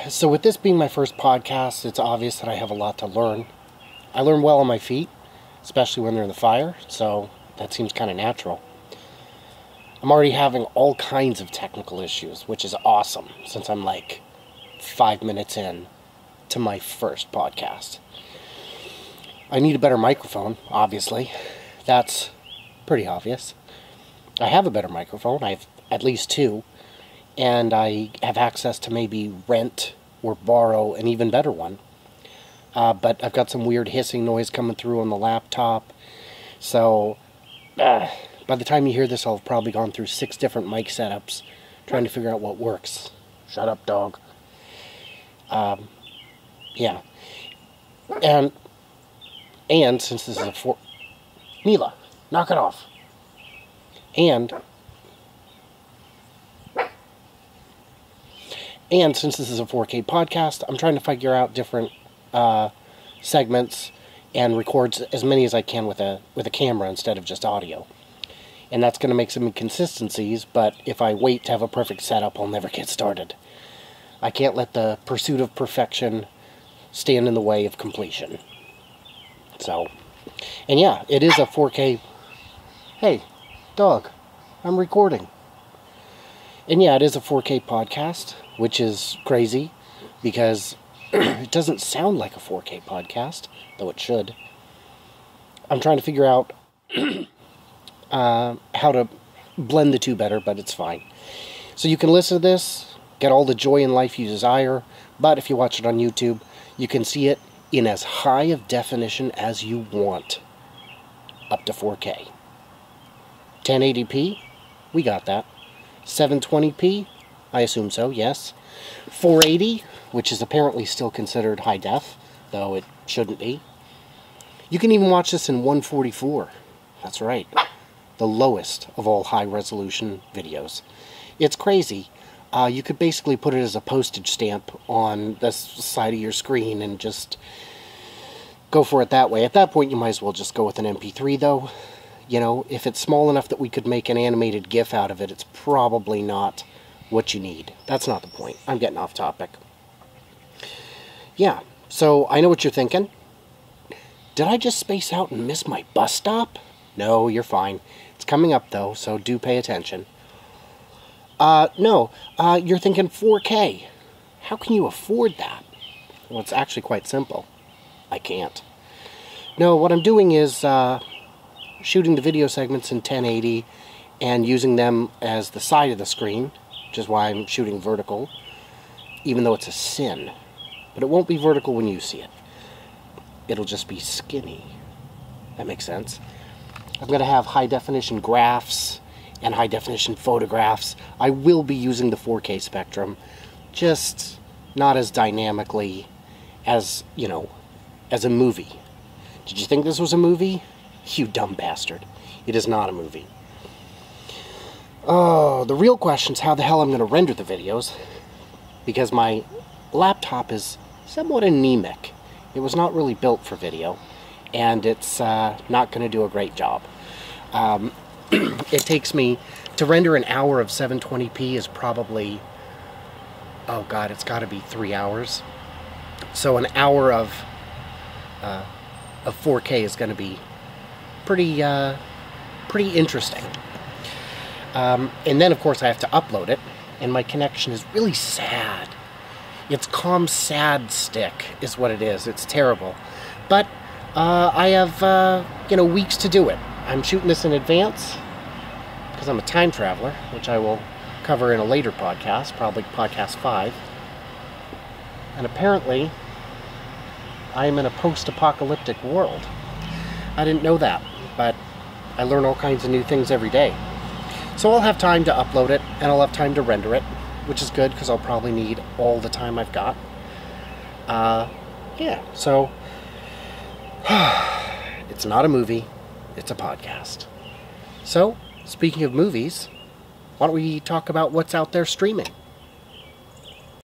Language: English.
So with this being my first podcast, it's obvious that I have a lot to learn. I learn well on my feet, especially when they're in the fire, so that seems kind of natural. I'm already having all kinds of technical issues, which is awesome, since I'm like 5 minutes in to my first podcast. I need a better microphone, obviously. That's pretty obvious. I have a better microphone. I have at least 2. And I have access to maybe rent or borrow an even better one. But I've got some weird hissing noise coming through on the laptop. So, by the time you hear this, I'll have probably gone through 6 different mic setups, trying to figure out what works. Shut up, dog. Yeah. And since this is a Mila, knock it off. And since this is a 4K podcast, I'm trying to figure out different segments and record as many as I can with a camera instead of just audio. And that's going to make some inconsistencies, but if I wait to have a perfect setup, I'll never get started. I can't let the pursuit of perfection stand in the way of completion. So, and yeah, it is a 4K... Hey, dog, I'm recording. And yeah, it is a 4K podcast, which is crazy, because it doesn't sound like a 4K podcast, though it should. I'm trying to figure out how to blend the two better, but it's fine. So you can listen to this, get all the joy in life you desire, but if you watch it on YouTube, you can see it in as high of definition as you want, up to 4K. 1080p, we got that. 720p, I assume so, yes. 480, which is apparently still considered high def, though it shouldn't be. You can even watch this in 144. That's right. The lowest of all high-resolution videos. It's crazy. You could basically put it as a postage stamp on the side of your screen and just go for it that way. At that point, you might as well just go with an MP3, though. You know, if it's small enough that we could make an animated GIF out of it, it's probably not what you need. That's not the point. I'm getting off topic. Yeah, so I know what you're thinking. Did I just space out and miss my bus stop? No, you're fine. It's coming up, though, so do pay attention. No, you're thinking 4K. How can you afford that? Well, it's actually quite simple. I can't. No, what I'm doing is shooting the video segments in 1080 and using them as the side of the screen, which is why I'm shooting vertical, even though it's a sin. But it won't be vertical when you see it. It'll just be skinny. That makes sense. I'm going to have high-definition graphs and high-definition photographs. I will be using the 4K spectrum, just not as dynamically as, you know, as a movie. Did you think this was a movie? You dumb bastard. It is not a movie. Oh, the real question is how the hell I'm going to render the videos, because my laptop is somewhat anemic. It was not really built for video, and it's not going to do a great job. It takes me, to render an hour of 720p is probably, oh god, it's got to be 3 hours. So an hour of 4K is going to be pretty interesting. And then, of course, I have to upload it, and my connection is really sad. It's sad stick is what it is. It's terrible. But I have, weeks to do it. I'm shooting this in advance because I'm a time traveler, which I will cover in a later podcast, probably podcast 5. And apparently, I am in a post-apocalyptic world. I didn't know that, but I learn all kinds of new things every day. So I'll have time to upload it, and I'll have time to render it, which is good, because I'll probably need all the time I've got. Yeah, so... it's not a movie, it's a podcast. So, speaking of movies, why don't we talk about what's out there streaming?